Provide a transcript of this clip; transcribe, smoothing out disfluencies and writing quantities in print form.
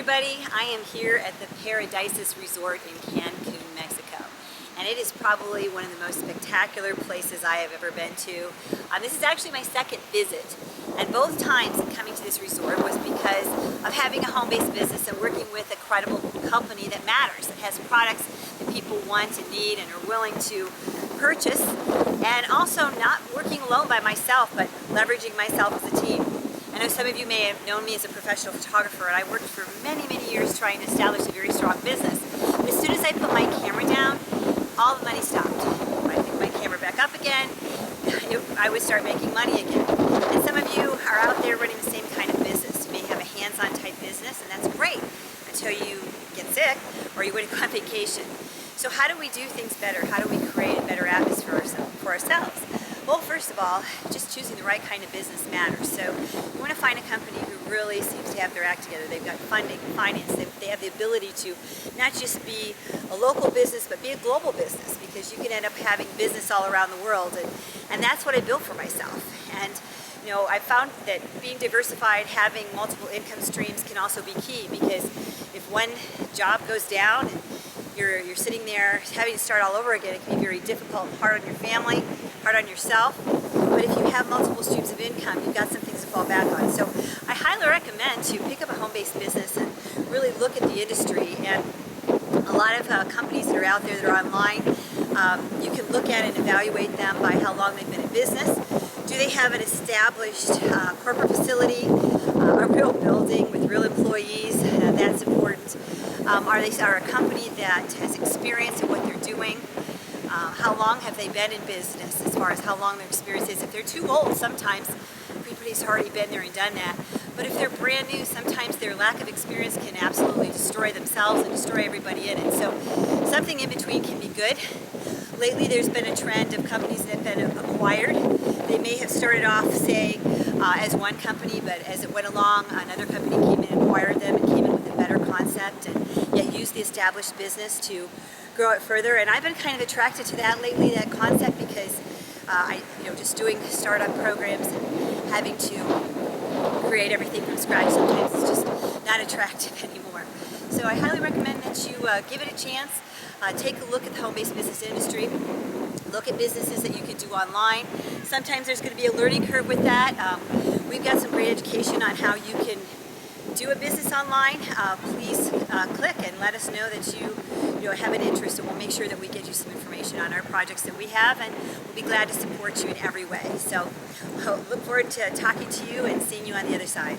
everybody, I am here at the Paradisus Resort in Cancun, Mexico. And it is probably one of the most spectacular places I have ever been to. This is actually my second visit. And both times in coming to this resort was because of having a home-based business and working with a credible company that matters, that has products that people want and need and are willing to purchase. And also not working alone by myself, but leveraging myself as a team. I know some of you may have known me as a professional photographer, and I worked for many, many years trying to establish a very strong business. But as soon as I put my camera down, all the money stopped. When I picked my camera back up again, I would start making money again. And some of you are out there running the same kind of business. You may have a hands-on type business, and that's great until you get sick or you want to go on vacation. So how do we do things better? How do we create a better atmosphere for ourselves? Well, first of all, just choosing the right kind of business matters. So you want to find a company who really seems to have their act together. They've got funding, finance, they have the ability to not just be a local business, but be a global business, because you can end up having business all around the world. And that's what I built for myself. And you know, I found that being diversified, having multiple income streams can also be key, because if one job goes down and you're sitting there having to start all over again, it can be very difficult, hard on your family, hard on yourself. But if you have multiple streams of income, you've got some things to fall back on. So I highly recommend to pick up a home-based business and really look at the industry. And a lot of companies that are out there that are online, you can look at and evaluate them by how long they've been in business. Do they have an established corporate facility, a real building with real employees? That's important. Are they a company that has experience in what they're doing? How long have they been in business, as far as how long their experience is? If they're too old, sometimes everybody's already been there and done that. But if they're brand new, sometimes their lack of experience can absolutely destroy themselves and destroy everybody in it. So something in between can be good. Lately there's been a trend of companies that have been acquired. They may have started off, say, as one company, but as it went along, another company came in and acquired them and came in with a better concept, and yet used the established business to grow it further. And I've been kind of attracted to that lately, that concept, because just doing startup programs and having to create everything from scratch sometimes is just not attractive anymore. So I highly recommend that you give it a chance. Take a look at the home-based business industry. Look at businesses that you can do online. Sometimes there's going to be a learning curve with that. We've got some great education on how you can do a business online. Please click and let us know that you have an interest, and we'll make sure that we get you some information on our projects that we have, and we'll be glad to support you in every way. So look forward to talking to you and seeing you on the other side.